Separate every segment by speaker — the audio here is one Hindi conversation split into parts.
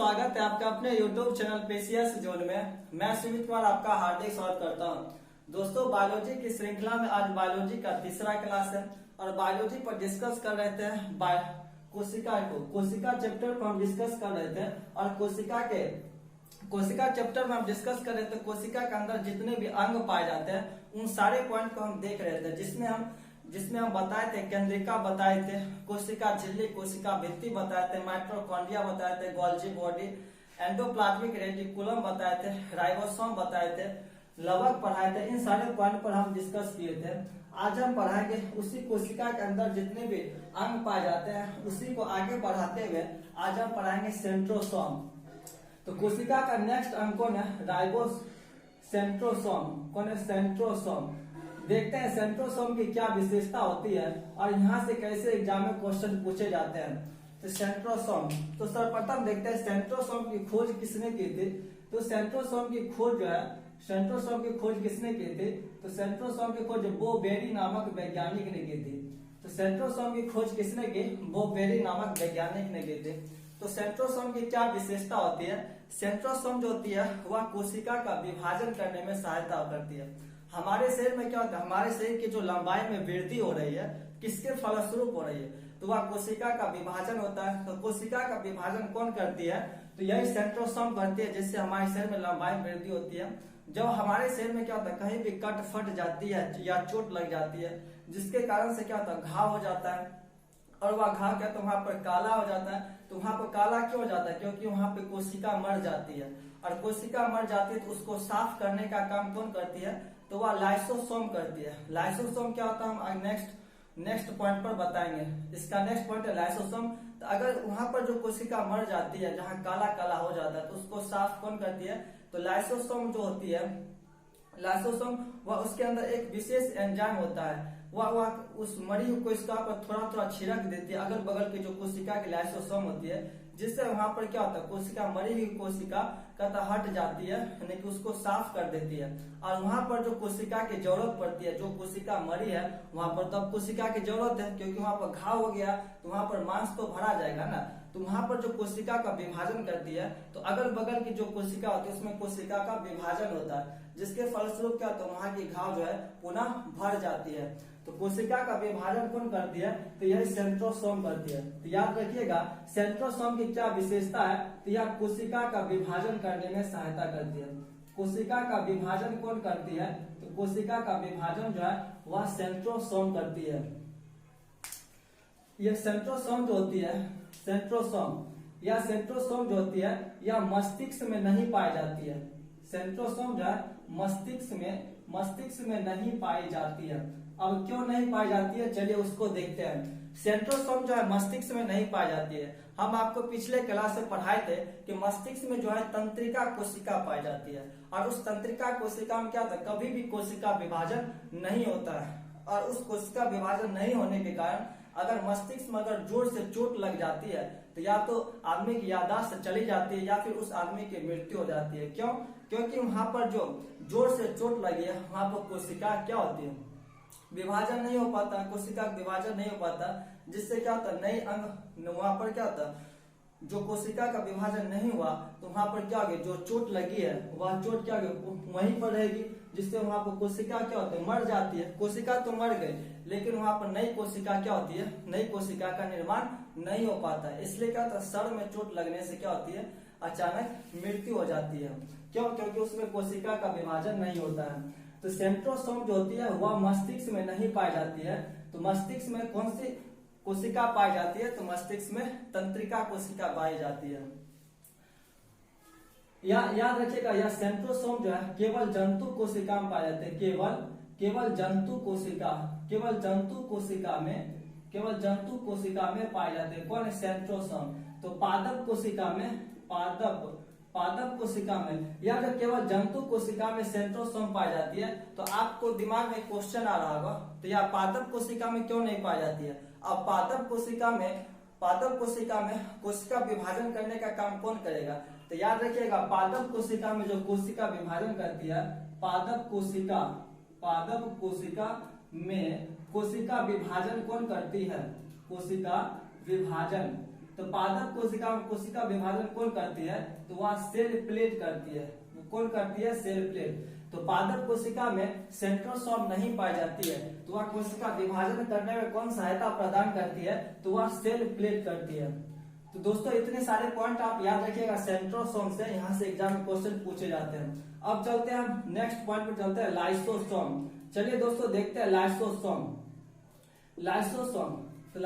Speaker 1: स्वागत है आपका अपने YouTube चैनल पेशियस जोन में। मैं सुमित कुमार आपका हार्दिक स्वागत करता हूं। दोस्तों, बायोलॉजी की श्रृंखला में आज बायोलॉजी का तीसरा क्लास है और बायोलॉजी पर डिस्कस कर रहे थे कोशिका चैप्टर पर हम डिस्कस कर रहे थे और कोशिका चैप्टर में हम डिस्कस कर रहे थे। कोशिका के अंदर जितने भी अंग पाए जाते हैं उन सारे पॉइंट को हम देख रहे थे, जिसमें हम बताए थे केंद्रिका बताए थे, कोशिका झिल्ली, कोशिका भित्ति बताए थे, माइटोकॉन्ड्रिया बताए थे, गोल्जी बॉडी, एंडोप्लाज्मिक रेटिकुलम बताए थे, राइबोसोम बताए थे, लवक पढ़ाए थे। इन सारे पॉइंट पर हम डिस्कस किए थे। आज हम पढ़ाएंगे उसी कोशिका के अंदर जितने भी अंग पाए जाते हैं उसी को आगे बढ़ाते हुए आज हम पढ़ाएंगे सेंट्रोसोम। तो कोशिका का नेक्स्ट अंग कौन है? Ribose centrosome. कौन है? सेंट्रोसोम। देखते हैं सेंट्रोसोम की क्या विशेषता होती है और यहाँ से कैसे एग्जाम में क्वेश्चन पूछे जाते हैं। तो सेंट्रोसोम, तो सर्वप्रथम देखते हैं सेंट्रोसोम की खोज किसने की थी। तो सेंट्रोसोम की खोज जो है, सेंट्रोसोम की खोज किसने की थी? तो सेंट्रोसोम की खोज बो बेरी नामक वैज्ञानिक ने की थी। तो सेंट्रोसोम की खोज किसने की? बो बेरी नामक वैज्ञानिक ने की थी। तो सेंट्रोसोम की क्या विशेषता होती है? सेंट्रोसोम जो होती है वह कोशिका का विभाजन करने में सहायता करती है। हमारे शरीर में क्या होता है? हमारे शरीर की जो लंबाई में वृद्धि हो रही है किसके फलस्वरूप हो रही है? तो वह कोशिका का विभाजन होता है। तो कोशिका का विभाजन कौन करती है? तो यही सेंट्रोसोम करती है, जिससे हमारे शरीर में लंबाई में वृद्धि होती है। जब हमारे शरीर में क्या होता है, कहीं भी कट फट जाती है या चोट लग जाती है, जिसके कारण से क्या होता है, घाव हो जाता है और वह घाव क्या तो वहां पर काला हो जाता है। तो वहां पर काला क्यों हो जाता है? क्योंकि वहां पे कोशिका मर जाती है और कोशिका मर जाती है तो उसको साफ करने का काम कौन करती है? तो वह लाइसोसोम करती है। लाइसोसोम क्या होता है हम नेक्स्ट पॉइंट पर बताएंगे। इसका नेक्स्ट पॉइंट है लाइसोसोम। तो अगर वहां पर जो कोशिका मर जाती है, जहां काला काला हो जाता है, तो उसको साफ कौन करती है? तो लाइसोसोम जो होती है, लाइसोसोम वह उसके अंदर एक विशेष एंजाइम होता है, वह उस मरी हुई कोशिका पर थोड़ा थोड़ा छिड़क देती है अगल बगल की जो कोशिका की लाइसोसोम होती है, जिससे वहां पर क्या होता है, कोशिका मरी हुई कोशिका कहता हट जाती है, यानी कि उसको साफ कर देती है। और वहां पर जो कोशिका की जरूरत पड़ती है, जो कोशिका मरी है वहां पर तब कोशिका की जरूरत है, क्योंकि वहां पर घाव हो गया तो वहां पर मांस तो भरा जाएगा ना। तो वहां पर जो कोशिका का विभाजन करती है, तो अगल बगल की जो कोशिका होती है उसमें कोशिका का विभाजन होता है, जिसके फलस्वरूप क्या होता है, वहां की घाव जो है पुनः भर जाती है। तो कोशिका का विभाजन कौन करती है? तो यह सेंट्रोसोम करती है। तो याद रखिएगा सेंट्रोसोम की क्या विशेषता है? तो यह कोशिका का विभाजन करने में सहायता करती है। कोशिका का विभाजन कौन करती है? तो कोशिका का विभाजन जो है वह सेंट्रोसोम करती है। यह सेंट्रोसोम जो होती है, सेंट्रोसोम जो होती है यह मस्तिष्क में नहीं पाई जाती है। सेंट्रोसोम जो है मस्तिष्क में नहीं पाई जाती है। अब क्यों नहीं पाई जाती है, चलिए उसको देखते हैं। सेंट्रोसोम जो है मस्तिष्क में नहीं पाई जाती है। हम आपको पिछले क्लास में पढ़ाए थे कि मस्तिष्क में जो है तंत्रिका कोशिका पाई जाती है और उस तंत्रिका कोशिका में क्या होता है, कभी भी कोशिका विभाजन नहीं होता है। और उस कोशिका विभाजन नहीं होने के कारण अगर मस्तिष्क में अगर जोर से चोट लग जाती है तो या तो आदमी की याददाश्त चली जाती है या फिर उस आदमी की मृत्यु हो जाती है। क्यों? क्योंकि वहां पर जो जोर से चोट लगी है वहां पर कोशिका क्या होती है, विभाजन नहीं हो पाता, कोशिका विभाजन नहीं हो पाता, जिससे क्या होता है, नई अंग वहां पर क्या होता है, जो कोशिका का विभाजन नहीं हुआ तो वहां पर क्या होगी, जो चोट लगी है वह चोट क्या होगी, वहीं पर रहेगी, जिससे वहां पर कोशिका क्या होती है, मर जाती है। कोशिका तो मर गई लेकिन वहां पर नई कोशिका क्या होती है, नई कोशिका का निर्माण नहीं हो पाता है। इसलिए क्या होता है, सर में चोट लगने से क्या होती है, अचानक मृत्यु हो जाती है। क्यों? क्योंकि उसमें कोशिका का विभाजन नहीं होता है। तो सेंट्रोसोम जो होती है वह मस्तिष्क में नहीं पाई जाती है। तो मस्तिष्क में कौन सी कोशिका पाई जाती है? तो मस्तिष्क में तंत्रिका कोशिका पाई जाती है। याद रखिएगा यह सेंट्रोसोम जो है केवल जंतु कोशिका में पाए जाते हैं। केवल जंतु कोशिका में पाए जाते हैं। कौन है? सेंट्रोसोम। तो पादप कोशिका में या जो केवल जंतु कोशिका में सेंट्रोसोम पाई जाती है, तो आपको दिमाग में क्वेश्चन आ रहा होगा, तो यह पादप कोशिका में क्यों नहीं पाई जाती है? अब पादप कोशिका में कोशिका विभाजन करने का काम कौन करेगा? तो याद रखिएगा पादप कोशिका में जो कोशिका विभाजन करती है, पादप कोशिका में कोशिका विभाजन कौन करती है? कोशिका विभाजन तो पादप कोशिका में कोशिका विभाजन कौन करती है, तो वह सेल प्लेट करती है। कौन करती है, सेल प्लेट। तो पादप कोशिका में सेंट्रोसोम नहीं पाई जाती है, तो वह कोशिका विभाजन करने में कौन सहायता प्रदान करती है, तो वह सेल प्लेट करती है। तो दोस्तों इतने सारे पॉइंट आप याद रखिएगा सेंट्रोसोम से, यहाँ से एग्जाम में क्वेश्चन पूछे जाते हैं। अब चलते हैं हम नेक्स्ट पॉइंट पर, चलते हैं लाइसोसोम। चलिए दोस्तों देखते हैं लाइसोसोम। तो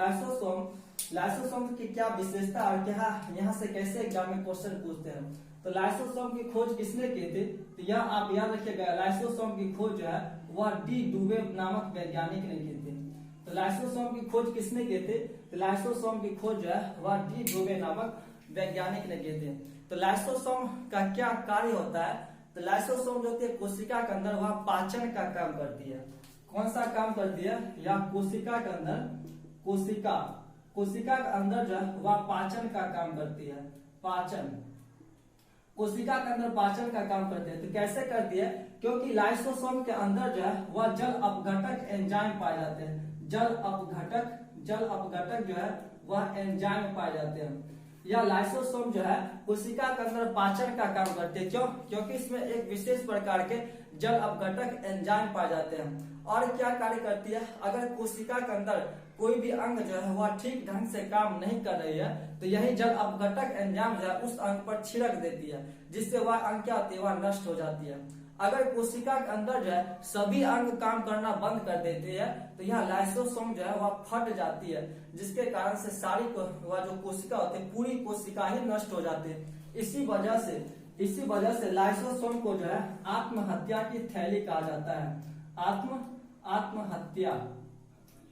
Speaker 1: लाइसोसोम की क्या विशेषता और क्या यहाँ से कैसे एग्जाम में क्वेश्चन पूछते हैं। तो लाइसोसोम की खोज किसने की थी, तो यह आप याद रखिएगा लाइसोसोम की खोज जो है वह डी डुबे नामक वैज्ञानिक ने की थी। तो लाइसोसोम की खोज किसने की थी, तो लाइसोसोम की खोज जो है वह डी डुबे नामक वैज्ञानिक ने की थी। तो लाइसोसोम का क्या कार्य होता है, तो लाइसोसोम जो होती है कोशिका के अंदर वह पाचन का काम करती है। कौन सा काम करती है, या कोशिका के अंदर कोशिका के अंदर जो है वह पाचन का काम करती है। कोशिका के अंदर पाचन का काम करती है। तो कैसे करती है, क्योंकि लाइसोसोम के अंदर जो है वह जल अपघटक एंजाइम पाए जाते हैं। जल अपघटक जो है वह एंजाइम पाए जाते हैं। यह लाइसोसोम जो है कोशिका के अंदर पाचन का काम करते हैं। क्यों, क्योंकि इसमें एक विशेष प्रकार के जल अपघटक एंजाइम पाए जाते हैं। और क्या कार्य करती है, अगर कोशिका के अंदर कोई भी अंग जो है वह ठीक ढंग से काम नहीं कर रही है, तो यही जल अपघटक एंजाइम जो है उस अंग पर छिड़क देती है, जिससे वह अंग क्या होती है, वह नष्ट हो जाती है। अगर कोशिका के अंदर जो है सभी अंग काम करना बंद कर देते हैं, तो यह लाइसोसोम जो है वह फट जाती है, जिसके कारण से सारी वह जो कोशिका होती है पूरी कोशिका ही नष्ट हो जाती है। इसी वजह से लाइसोसोम को जो है आत्महत्या की थैली कहा जाता है।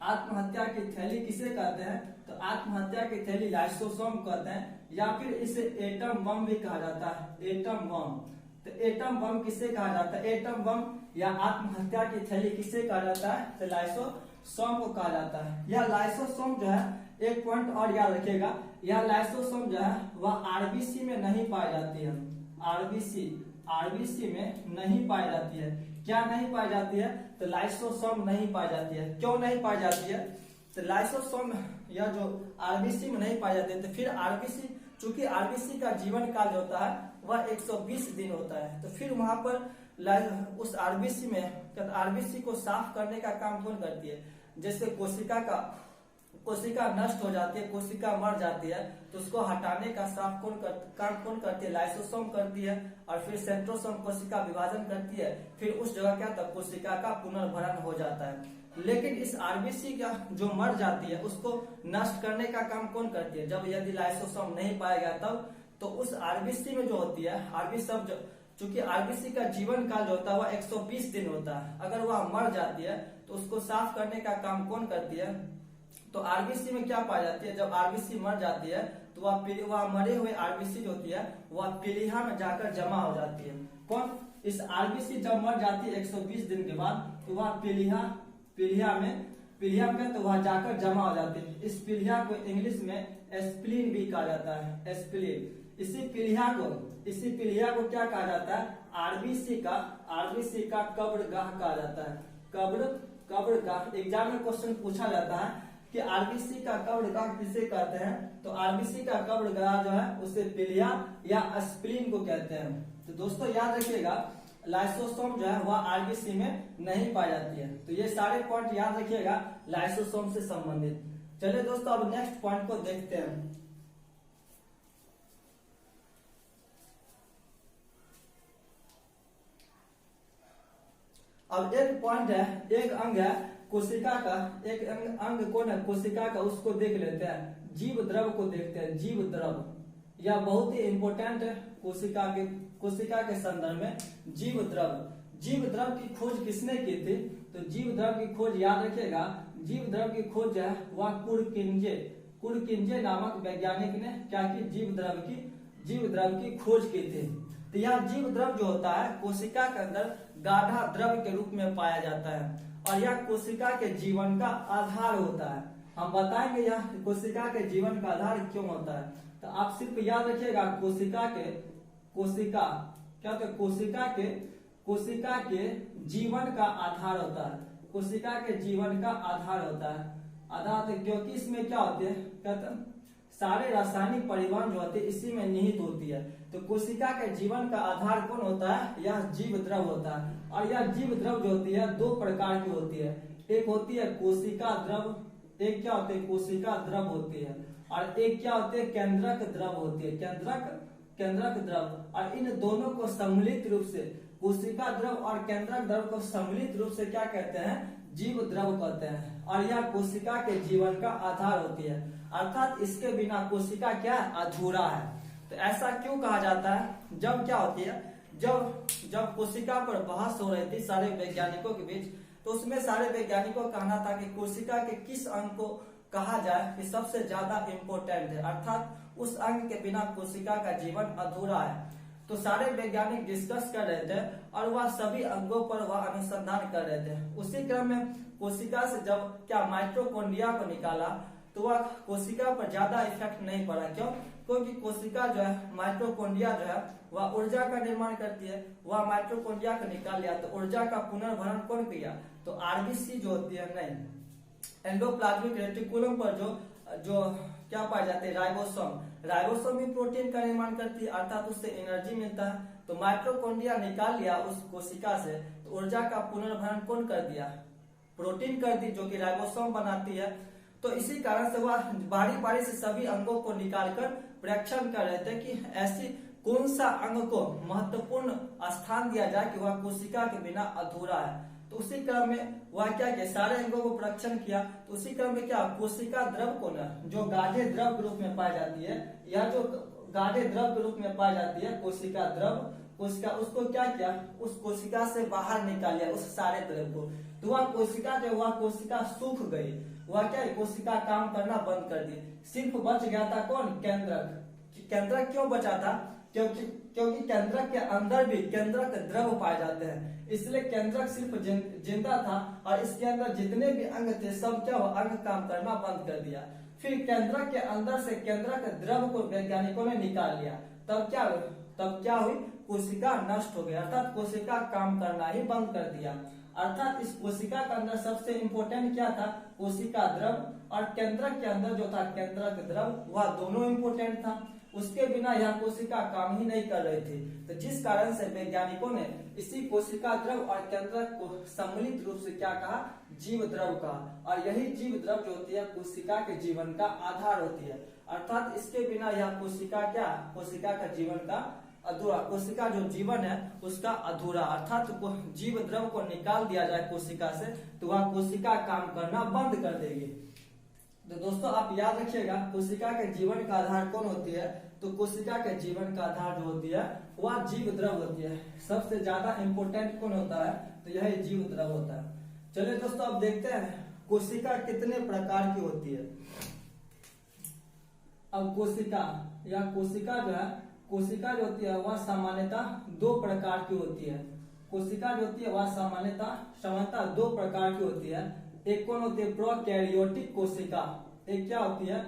Speaker 1: आत्महत्या की थैली किसे कहते हैं, तो आत्महत्या की थैली लाइसोसोम कहते हैं, या फिर इसे एटम बम भी कहा जाता है। एटम बम, तो एटम बम किसे कहा जाता है, एटम बम या आत्महत्या की थैली किसे कहा जाता है, तो लाइसोसोम को कहा जाता है। यह लाइसोसोम जो है, एक पॉइंट और याद रखिएगा, यह लाइसोसोम जो है वह आरबीसी में नहीं पाई जाती है। आरबीसी में नहीं पाई जाती है। क्या नहीं पाई जाती है, तो लाइसोसोम नहीं पाई जाती है। क्यों नहीं पाई जाती है, तो लाइसोसोम या जो आरबीसी में नहीं पाई जाती है, तो फिर आरबीसी, चूंकि आरबीसी का जीवन काल जो होता है वह 120 दिन होता है, तो फिर वहां पर उस आरबीसी में आरबीसी को साफ करने का काम कौन करती है। जैसे कोशिका नष्ट हो जाती है, कोशिका मर जाती है, तो उसको हटाने का साफ काम कौन करती है, लाइसोसोम करती है। और फिर सेंट्रोसोम कोशिका विभाजन करती है, फिर उस जगह क्या होता है, कोशिका का पुनर्भरण हो जाता है। लेकिन इस आरबीसी का जो मर जाती है उसको नष्ट करने का काम कौन करती है, जब यदि लाइसोसोम नहीं पाया गया तब, तो उस आरबीसी में जो होती है चूंकि आरबीसी का जीवन काल जो होता है वह 120 दिन होता है, अगर वह मर जाती है तो उसको साफ करने का काम कौन करती है, तो आरबीसी में क्या पाई जाती है, जब आरबीसी मर जाती है तो वह मरे हुए आरबीसी जो होती है वह पीलिया में जाकर जमा हो जाती है। कौन, इस आरबीसी जब मर जाती है 120 दिन के बाद, तो वह पीलिया में तो वह जाकर जमा हो जाती है। इस पीलिया को इंग्लिश में एस्प्लीन भी कहा जाता है, एस्प्लीन। इसी पीलिया को क्या कहा जाता है, आरबीसी का कब्रगाह कहा जाता है। कब्रगाह एग्जाम में क्वेश्चन पूछा जाता है कि आरबीसी का कब्रगाह किसे कहते हैं, तो आरबीसी का कब्रगाह जो है उसे पीलिया या स्प्लीन को कहते हैं। तो दोस्तों याद रखिएगा लाइसोसोम जो है वह आरबीसी में नहीं पाई जाती है। तो ये सारे पॉइंट याद रखिएगा लाइसोसोम से संबंधित। चलिए दोस्तों अब नेक्स्ट पॉइंट को देखते हैं। अब एक पॉइंट है, एक अंग है कोशिका का, एक अंग कौन है कोशिका का, उसको देख लेते हैं। जीव द्रव को देखते हैं। जीव द्रव यह बहुत ही इंपॉर्टेंट है कोशिका के संदर्भ में। जीव द्रव की खोज किसने की थी, तो जीव द्रव की खोज याद रखिएगा, जीव द्रव की खोज है वह कुरकिंजे नामक वैज्ञानिक ने क्या की, जीव द्रव की खोज की थी। तो यह जीव द्रव जो होता है कोशिका के अंदर गाढ़ा द्रव के रूप में पाया जाता है, और यह कोशिका के जीवन का आधार होता है। हम बताएंगे यह कोशिका के जीवन का आधार क्यों होता है। तो आप सिर्फ याद रखिएगा कोशिका के जीवन का आधार होता है। कोशिका के जीवन का आधार होता है। आधार क्योंकि इसमें क्या होते हैं, कहते हैं सारे रासायनिक परिवहन जो होते हैं इसी में निहित होती है। तो कोशिका के जीवन का आधार कौन होता है? यह जीव द्रव होता है। और यह जीव द्रव जो होती है दो प्रकार की होती है, एक होती है कोशिका द्रव, एक क्या होती है कोशिका द्रव होती है, और एक क्या होती है केंद्रक द्रव होती है, केंद्रक द्रव। और इन दोनों को सम्मिलित रूप से कोशिका द्रव और केंद्रक द्रव को सम्मिलित रूप से क्या कहते हैं? जीव द्रव कहते हैं। और यह कोशिका के जीवन का आधार होती है, अर्थात इसके बिना कोशिका क्या अधूरा है। तो ऐसा क्यों कहा जाता है? जब क्या होती है, जब कोशिका पर बहस हो रही थी सारे वैज्ञानिकों के बीच, तो उसमें सारे वैज्ञानिकों का कहना था कि कोशिका के किस अंग को कहा जाए कि सबसे ज्यादा इम्पोर्टेंट है, अर्थात उस अंग के बिना कोशिका का जीवन अधूरा है। तो सारे वैज्ञानिक डिस्कस कर रहे थे और वह सभी अंगों पर वह अनुसंधान कर रहे थे। उसी क्रम में कोशिका से जब क्या माइटोकॉन्ड्रिया को निकाला तो वह कोशिका पर ज्यादा इफेक्ट नहीं पड़ा। क्यों? क्योंकि कोशिका जो है माइटोकॉन्ड्रिया जो है वह ऊर्जा का निर्माण करती है, वह माइटोकॉन्ड्रिया को निकाल लिया तो ऊर्जा का पुनर्भरण कौन किया? तो आरबीसी जो होती है, नहीं, एंडोप्लाज्मिक रेटिकुलम पर जो क्या पाए जाते हैं? राइबोसोम भी प्रोटीन का निर्माण करती है, अर्थात उससे एनर्जी मिलता है। तो माइटोकॉन्ड्रिया निकाल लिया उस कोशिका से तो ऊर्जा का पुनर्भरण कौन कर दिया? प्रोटीन कर दी, जो कि राइबोसोम बनाती है। तो इसी कारण से वह बारी से सभी अंगों को निकालकर परीक्षण कर रहे थे कि ऐसी कौन सा अंग को महत्वपूर्ण स्थान दिया जाए कि वह कोशिका के बिना अधूरा है। तो उसी क्रम में वह क्या किया? सारे अंगों को परीक्षण किया। तो उसी क्रम में क्या कोशिका द्रव को न जो गाढ़े द्रव के रूप में पाई जाती है, या जो गाढ़े द्रव के रूप में पाई जाती है कोशिका द्रव, कोशिका उसको क्या किया? उस कोशिका से बाहर निकाल लिया उस सारे द्रव को। तो वह कोशिका सूख गई, वह क्या कोशिका काम करना बंद कर दी। सिर्फ बच गया था कौन? केंद्रक क्यों बचा था? क्योंकि केंद्रक के अंदर भी केंद्रक द्रव पाए जाते हैं, इसलिए केंद्रक सिर्फ जिंदा था और इसके अंदर जितने भी अंग थे सब क्या हुआ? अंग काम करना बंद कर दिया। फिर केंद्रक के अंदर से केंद्रक द्रव को वैज्ञानिकों ने निकाल लिया। तब क्या हुई? कोशिका नष्ट हो गया, अर्थात कोशिका काम करना ही बंद कर दिया। अर्थात इस कोशिका के अंदर सबसे इम्पोर्टेंट क्या था? कोशिका द्रव, और केंद्रक के अंदर जो था केंद्रक द्रव, वह दोनों इम्पोर्टेंट था। उसके बिना यह कोशिका काम ही नहीं कर रही थी। तो जिस कारण से वैज्ञानिकों ने इसी कोशिका द्रव और केंद्रक को सम्मिलित रूप से क्या कहा? जीव द्रव कहा। और यही जीव द्रव जो होती है कोशिका के जीवन का आधार होती है, अर्थात इसके बिना यह कोशिका कोशिका का जीवन का अधूरा, कोशिका जो जीवन है उसका अधूरा, अर्थात जीव द्रव को निकाल दिया जाए कोशिका से तो वह कोशिका काम करना बंद कर देगी। तो दोस्तों आप याद रखिएगा कोशिका के जीवन का आधार कौन होती है? तो कोशिका के जीवन का आधार जो होती है वह जीव द्रव होती है। सबसे ज्यादा इम्पोर्टेंट कौन होता है? तो यह जीव द्रव होता है। चलिए दोस्तों अब देखते हैं कोशिका कितने प्रकार की होती है। अब कोशिका जो होती है वह सामान्यतः दो प्रकार की होती है। कोशिका जो होती है वह सामान्यतः दो प्रकार की होती है। एक कौन होती है? प्रोकैरियोटिक कोशिका। एक क्या होती है?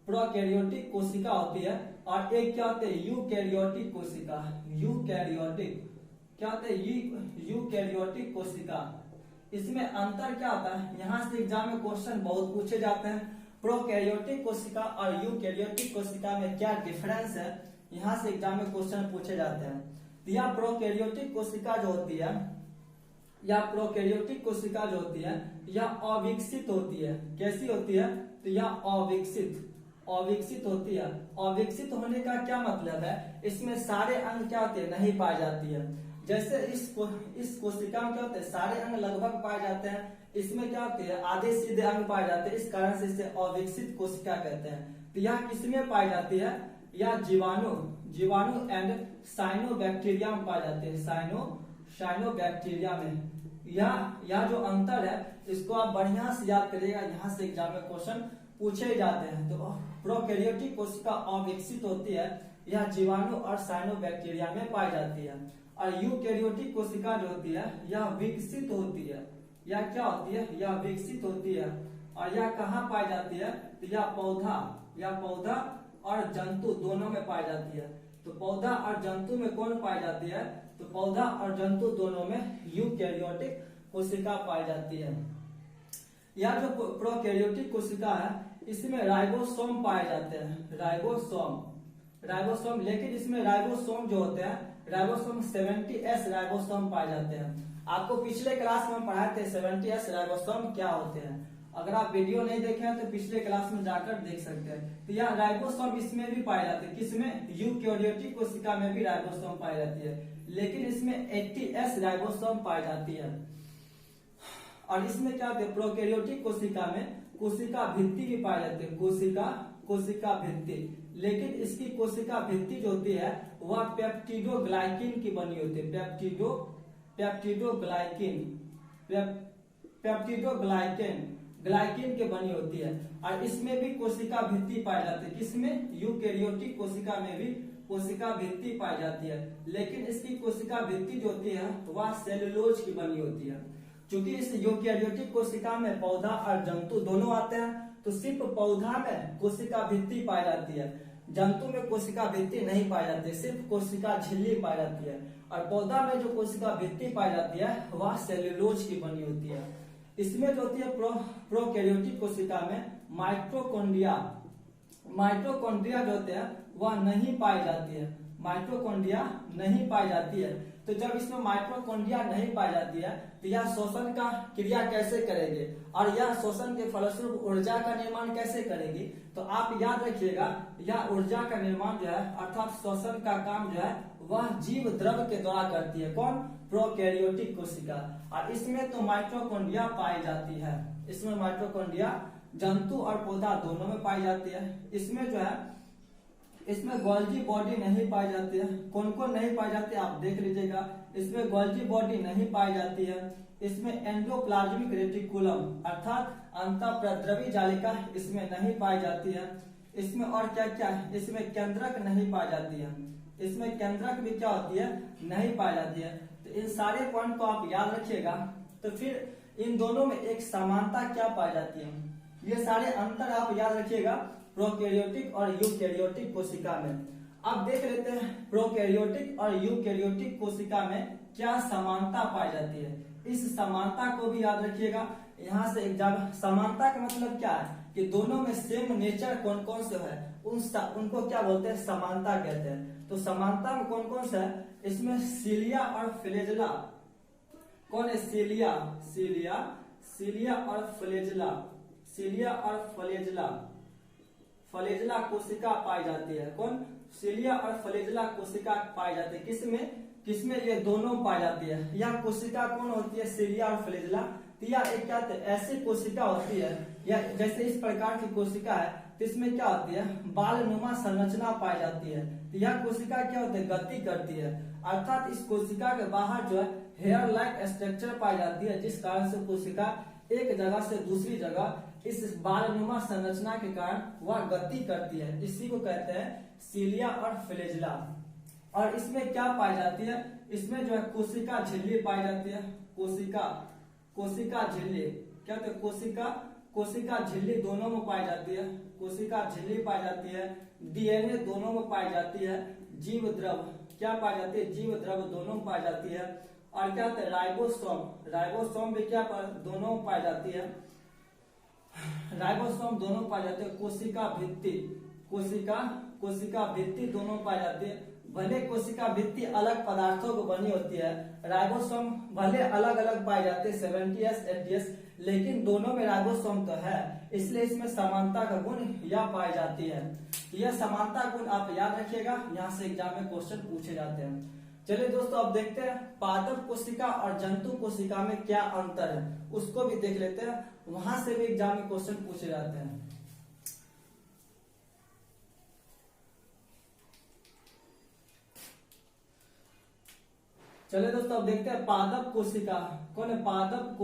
Speaker 1: प्रोकैरियोटिक कोशिका होती है। और एक क्या होती है? यूकैरियोटिक कोशिका। क्या होता है? यूकैरियोटिक कोशिका। इसमें अंतर क्या होता है? यहाँ से एग्जाम में क्वेश्चन बहुत पूछे जाते हैं। प्रोकैरियोटिक कोशिका और यूकैरियोटिक कोशिका में क्या डिफरेंस है, यहाँ से एग्जाम में क्वेश्चन पूछे जाते हैं। तो यह प्रोकैरियोटिक कोशिका जो होती है यह अविकसित होती है। कैसी होती है? तो यह अविकसित होती है। अविकसित होने का क्या मतलब है? इसमें सारे अंग क्या होते हैं? नहीं पाए जाती है। जैसे इस कोशिका में क्या होते हैं? सारे अंग लगभग पाए जाते हैं। इसमें क्या होते हैं? आधे सीधे अंग पाए जाते हैं, इस कारण से इसे अविकसित कोशिका कहते हैं। तो यह किसमें पाई जाती है? यह जीवाणु एंड साइनोबैक्टीरिया में पाई जाती है। साइनोबैक्टीरिया में यह जो अंतर है इसको आप बढ़िया से याद करिएगा, यहाँ से एग्जाम में क्वेश्चन पूछे जाते हैं। तो प्रोकैरियोटिक कोशिका अविकसित होती है, यह जीवाणु और साइनोबैक्टीरिया में पाई जाती है। और यूकैरियोटिक कोशिका जो होती है यह विकसित होती है। यह क्या होती है? यह विकसित होती है। और यह कहाँ पाई जाती है? तो यह पौधा और जंतु दोनों में पाई जाती है। तो पौधा और जंतु में कौन पाई जाती है? तो पौधा और जंतु दोनों में यूकैरियोटिक कोशिका पाई जाती है। यह जो प्रोकैरियोटिक कोशिका है इसमें राइबोसोम पाए जाते हैं, राइबोसोम, लेकिन इसमें राइबोसोम जो होते हैं, राइबोसोम 70S राइबोसोम पाए जाते हैं। आपको पिछले क्लास में पढ़ाए थे 70S राइबोसोम क्या होते हैं। अगर आप वीडियो नहीं देखे हैं तो पिछले क्लास में जाकर देख सकते हैं। तो यह राइबोसोम इसमें भी पाए जाते हैं, किसमें, यूकैरियोटिक कोशिका में भी राइबोसोम पाई जाती है, लेकिन इसमें 80S राइबोसोम पाई जाती है। और इसमें क्या होता है, प्रोकैरियोटिक कोशिका में कोशिका भित्ति भी पाई जाती है, कोशिका भित्ति, लेकिन इसकी कोशिका भित्ति जो होती है वह पेप्टिडोग्लाइकिन की बनी होती है, ग्लाइकिन के बनी होती है। और इसमें भी कोशिका भित्ति पाई जाती है, किसमें, यूकैरियोटिक कोशिका में भी कोशिका भित्ति पाई जाती है, लेकिन इसकी कोशिका भित्ति जो होती है वह सेलुलोज की बनी होती है। क्योंकि इस यूकैरियोटिक कोशिका में पौधा और जंतु दोनों आते हैं, तो सिर्फ पौधा में कोशिका भित्ति पाई जाती है, जंतु में कोशिका भित्ति नहीं पाई जाती है, सिर्फ कोशिका झिल्ली पाई जाती है। और पौधा में जो कोशिका भित्ति पाई जाती है वह सेल्यूलोज की बनी होती है। इसमें जो होती है प्रोकैरियोटिक कोशिका में माइटोकॉन्ड्रिया जो होते हैं वह नहीं पाई जाती है, माइटोकॉन्ड्रिया नहीं पाई जाती है। तो जब इसमें माइटोकॉन्ड्रिया नहीं पाई जाती है तो यह शोषण का क्रिया कैसे करेगी और यह शोषण के फलस्वरूप ऊर्जा का निर्माण कैसे करेगी। तो आप याद रखिएगा, यह ऊर्जा का निर्माण जो है अर्थात शोषण का काम जो है वह जीव द्रव के द्वारा करती है, कौन, प्रोकैरियोटिक कोशिका। और इसमें तो माइटोकॉन्ड्रिया पाई जाती है, इसमें माइटोकॉन्ड्रिया जंतु और पौधा दोनों में पाई जाती है। इसमें जो है इसमें गोल्जी बॉडी नहीं पाई जाती है, कौन कौन नहीं पाई जाती है आप देख लीजिएगा। इसमें गोल्जी बॉडी नहीं पाई जाती है, इसमें एंडोप्लाज्मिक रेटिकुलम अर्थात अंतःप्रद्रवी जालिका इसमें नहीं पाई जाती है। इसमें और क्या क्या है, इसमें केंद्रक नहीं पाई जाती है, इसमें केंद्रक भी क्या होती है, नहीं पाई जाती है। तो इन सारे पॉइंट को आप याद रखिएगा। तो फिर इन दोनों में एक समानता क्या पाई जाती है, ये सारे अंतर आप याद रखिएगा प्रोकैरियोटिक और यूकैरियोटिक कोशिका में। अब देख लेते हैं प्रोकैरियोटिक और यूकैरियोटिक कोशिका में क्या समानता पाई जाती है। इस समानता को भी याद रखिएगा। यहाँ से एग्जाम, समानता का मतलब क्या है कि दोनों में सेम नेचर कौन कौन से है उनको क्या बोलते हैं, समानता कहते हैं। तो समानता में कौन कौन सा है, इसमें सीलिया और फ्लैजेला, कौन है, सीलिया और फ्लैजेला कोशिका पाई जाती है, कौन, सीलिया और फ्लैजेला कोशिका पाई जाती है। किसमें ये दोनों पाई जाती है। यह कोशिका कौन होती है, सीलिया और फ्लैजेला। तो यह एक क्या ऐसी कोशिका होती है, या जैसे इस प्रकार की कोशिका है तो इसमें क्या होती है, बालनुमा संरचना पाई जाती है। तो यह कोशिका क्या होती है, गति करती है, अर्थात इस कोशिका के बाहर जो है हेयर लाइक स्ट्रक्चर पाई जाती है, जिस कारण से कोशिका एक जगह से दूसरी जगह इस बालनुमा संरचना के कारण वह गति करती है। इसी को कहते हैं सीलिया और फ्लैजेला। और इसमें क्या पाई जाती है, इसमें जो है कोशिका झिल्ली पाई जाती है, कोशिका झिल्ली क्या होती है, कोशिका झिल्ली दोनों में पाई जाती है, कोशिका झिल्ली पाई जाती है, डीएनए दोनों में पाई जाती है, जीव द्रव क्या पाई जाती है, जीव द्रव दोनों में पाई जाती है। और क्या होता है, राइबोसोम भी क्या दोनों में पाई जाती है, राइबोसोम दोनों पाई जाते हैं। कोशिका भित्ति दोनों पाई जाती है। भले कोशिका भित्ति अलग पदार्थों को बनी होती है, राइबोसोम भले अलग अलग पाए जाते हैं 70S 80S, लेकिन दोनों में राइबोसोम तो है, इसलिए इसमें समानता का गुण यह पाई जाती है। यह समानता गुण आप याद रखिएगा, यहाँ से एग्जाम में क्वेश्चन पूछे जाते हैं। चलिए दोस्तों अब देखते हैं पादप कोशिका और जंतु कोशिका में क्या अंतर है, उसको भी देख लेते हैं, वहां से भी एग्जाम में क्वेश्चन पूछे जाते हैं। चलिए दोस्तों अब देखते हैं पादप कोशिका, कौन है, पादप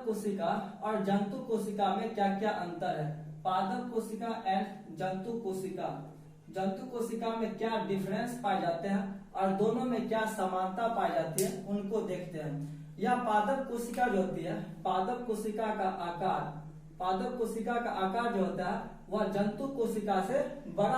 Speaker 1: कोशिका और जंतु कोशिका में क्या क्या अंतर है। पादप कोशिका एंड जंतु कोशिका में क्या डिफरेंस पाए जाते हैं और दोनों में क्या समानता पाई जाती है, उनको देखते हैं। यह पादप कोशिका जो होती है, पादप कोशिका का आकार जो होता है वह जंतु कोशिका से बड़ा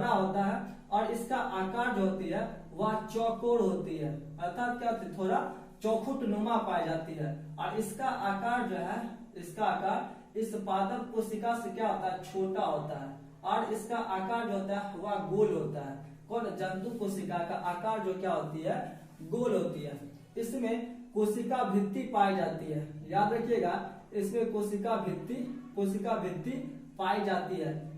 Speaker 1: होता है, और इसका आकार जो होती है वह चौकोर होती है, अर्थात क्या होती है, थोड़ा चौखुट नुमा पाई जाती है। और इसका आकार जो है इसका आकार इस पादप कोशिका से क्या होता है, छोटा होता है, और इसका आकार जो होता है वह गोल होता है। कौन, जंतु कोशिका का आकार जो क्या होती है, गोल होती है। इसमें कोशिका भित्ति पाई जाती है, याद रखिएगा, इसमें कोशिका भित्ति पाई जाती है,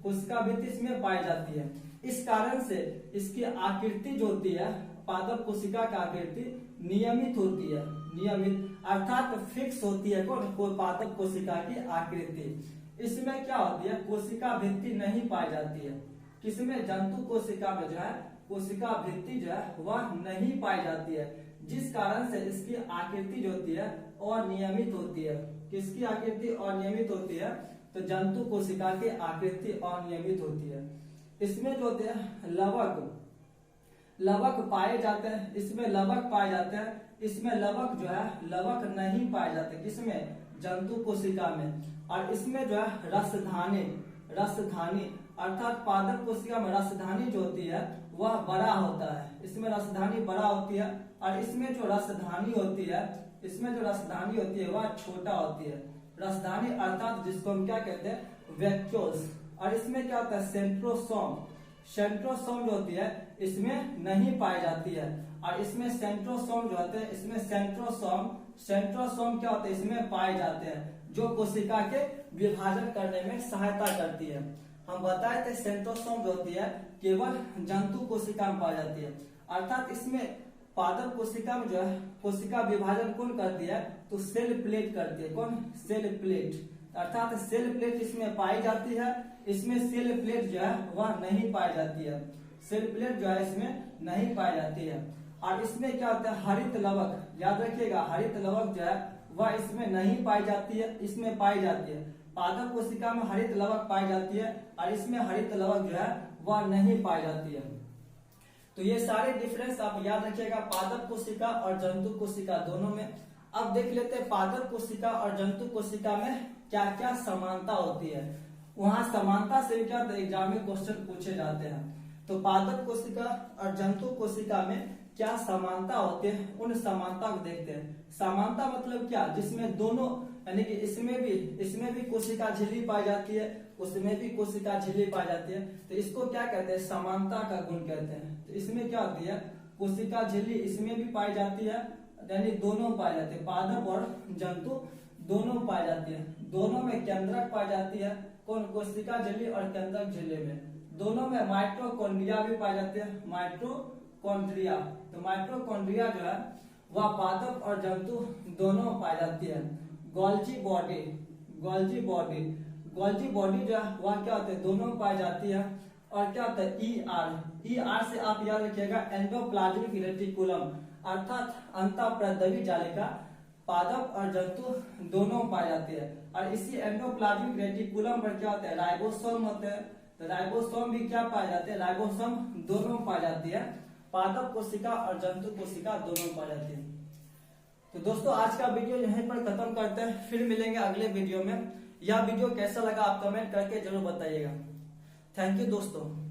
Speaker 1: कोशिका भित्ति इसमें पाई जाती है। इस कारण से इसकी आकृति जो होती है, पादप कोशिका की आकृति नियमित होती है, नियमित अर्थात फिक्स होती है। कौन, पादप कोशिका की आकृति। इसमें क्या होती है, कोशिका भित्ति नहीं पाई जाती है। किसमें, जंतु कोशिका में जो है कोशिका भित्ति जो है वह नहीं पाई जाती है, जिस कारण से इसकी आकृति जो होती है अनियमित होती है। किसकी आकृति अनियमित होती है, तो जंतु कोशिका की आकृति अनियमित होती है। इसमें जो होते हैं लवक पाए जाते हैं, इसमें लवक पाए जाते हैं, इसमें लवक जो है लवक नहीं पाए जाते। किसमें, जंतु कोशिका में। और इसमें जो है रसधानी अर्थात पादप कोशिका में रसधानी जो होती है वह बड़ा होता है, इसमें रसधानी बड़ा होती है, और इसमें जो रसधानी होती है वह छोटा होती है। रसधानी अर्थात जिसको हम क्या कहते हैं, वैक्यूल्स। और इसमें क्या होता है, सेंट्रोसोम जो होती है इसमें नहीं पाई जाती है। और इसमें सेंट्रोसोम जो होते हैं, इसमें सेंट्रोसोम क्या होते हैं, इसमें पाए जाते हैं, जो कोशिका के विभाजन करने में सहायता करती है। हम बताए थे सेंट्रोसोम जो होती है केवल जंतु कोशिका में पाई जाती है, अर्थात इसमें पादप कोशिका में जो है कोशिका विभाजन कौन करती है, तो सेल प्लेट करती है। कौन, सेल प्लेट, अर्थात सेल प्लेट इसमें पाई जाती है। इसमें सेल प्लेट जो है वह नहीं पाई जाती है, सेल प्लेट जो है इसमें नहीं पाई जाती है। और इसमें क्या होता है, हरित लवक, याद रखिएगा, हरित लवक जो है वह इसमें नहीं पाई जाती है, इसमें पाई जाती है। पादप कोशिका में हरित लवक पाई जाती है, और इसमें हरित लवक जो है वह नहीं पाई जाती है। तो ये सारे डिफरेंस आप याद रखिएगा पादप कोशिका और जंतु कोशिका दोनों में। अब देख लेते हैं पादप कोशिका और जंतु कोशिका में क्या क्या समानता होती है। वहां समानता से क्या एग्जाम में क्वेश्चन पूछे जाते हैं। तो पादप कोशिका और जंतु कोशिका में क्या समानता होती है, उन समानता को देखते हैं। समानता मतलब क्या, जिसमें दोनों यानी कि इसमें भी कोशिका झिल्ली पाई जाती है, उसमें भी कोशिका झिल्ली पाई जाती है, तो इसको क्या कहते हैं, समानता का गुण कहते हैं। तो इसमें क्या होती है, कोशिका झिल्ली इसमें भी पाई जाती है, यानी दोनों पाई जाती है, पादप और जंतु दोनों पाई जाती है। दोनों में केंद्रक पाई जाती है, कौन, कोशिका झिल्ली और केंद्रक झिल्ली में। दोनों में माइटोकॉन्ड्रिया भी पाई जाती है, माइटोकॉन्ड्रिया। तो माइटोकॉन्ड्रिया जो है वह पादप और जंतु दोनों पाई जाती है। गोल्जी बॉडी जो है वह क्या होता है, दोनों पाई जाती है। और क्या होता है, ईआर से आप याद रखिएगा एंडोप्लाज्मिक रेटिकुलम, अर्थात अंतःप्रद्रवी जालिका पादप और जंतु दोनों पाई जाती है। और इसी एंडोप्लाज्मिक रेटिकुलम पर क्या होता है, राइबोसोम होते हैं। तो राइबोसोम भी क्या पाए जाते हैं, राइबोसोम दोनों पाई जाती है, पादप कोशिका और जंतु कोशिका दोनों पाई जाती है। तो दोस्तों आज का वीडियो यहीं पर खत्म करते हैं, फिर मिलेंगे अगले वीडियो में। यह वीडियो कैसा लगा आप कमेंट करके जरूर बताइएगा। थैंक यू दोस्तों।